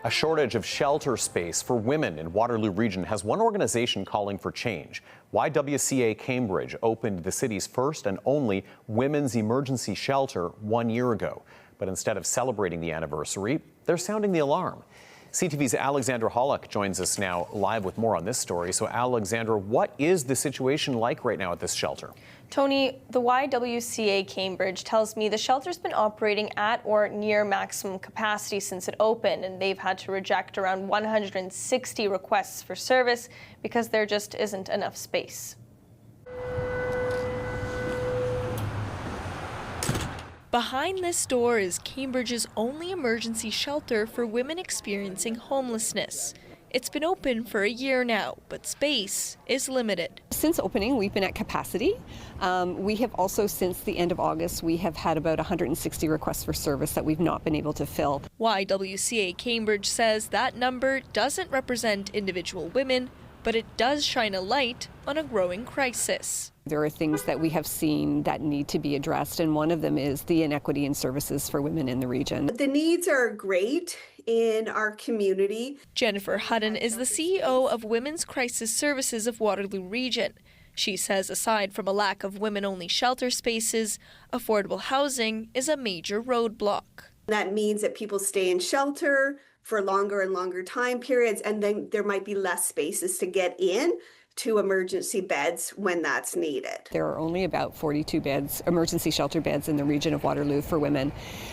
A shortage of shelter space for women in Waterloo Region has one organization calling for change. YWCA Cambridge opened the city's first and only women's emergency shelter 1 year ago. But instead of celebrating the anniversary, they're sounding the alarm. CTV's Alexandra Holyk joins us now live with more on this story. So Alexandra, what is the situation like right now at this shelter? Tony, the YWCA Cambridge tells me the shelter's been operating at or near maximum capacity since it opened, and they've had to reject around 160 requests for service because there just isn't enough space. Behind this door is Cambridge's only emergency shelter for women experiencing homelessness. It's been open for a year now, but space is limited. Since opening, we've been at capacity. We have also, since the end of August, we have had about 160 requests for service that we've not been able to fill. YWCA Cambridge says that number doesn't represent individual women, but it does shine a light on a growing crisis. There are things that we have seen that need to be addressed, and one of them is the inequity in services for women in the region. The needs are great in our community. Jennifer Hutton is the CEO of Women's Crisis Services of Waterloo Region. She says aside from a lack of women-only shelter spaces, affordable housing is a major roadblock. That means that people stay in shelter for longer and longer time periods, and then there might be less spaces to get in to emergency beds when that's needed. There are only about 42 beds, emergency shelter beds in the region of Waterloo for women.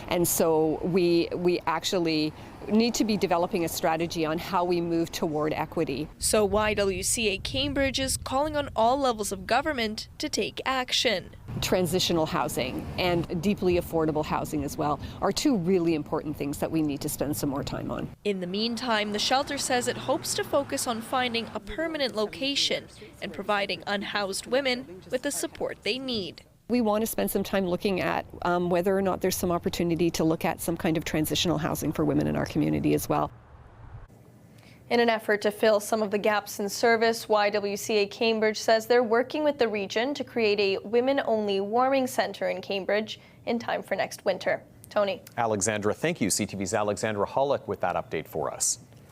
And so we actually need to be developing a strategy on how we move toward equity. So YWCA Cambridge is calling on all levels of government to take action. Transitional housing and deeply affordable housing as well are two really important things that we need to spend some more time on. In the meantime, the shelter says it hopes to focus on finding a permanent location and providing unhoused women with the support they need. We want to spend some time looking at whether or not there's some opportunity to look at some kind of transitional housing for women in our community as well. In an effort to fill some of the gaps in service, YWCA Cambridge says they're working with the region to create a women-only warming center in Cambridge in time for next winter. Tony. Alexandra, thank you. CTV's Alexandra Holyk with that update for us.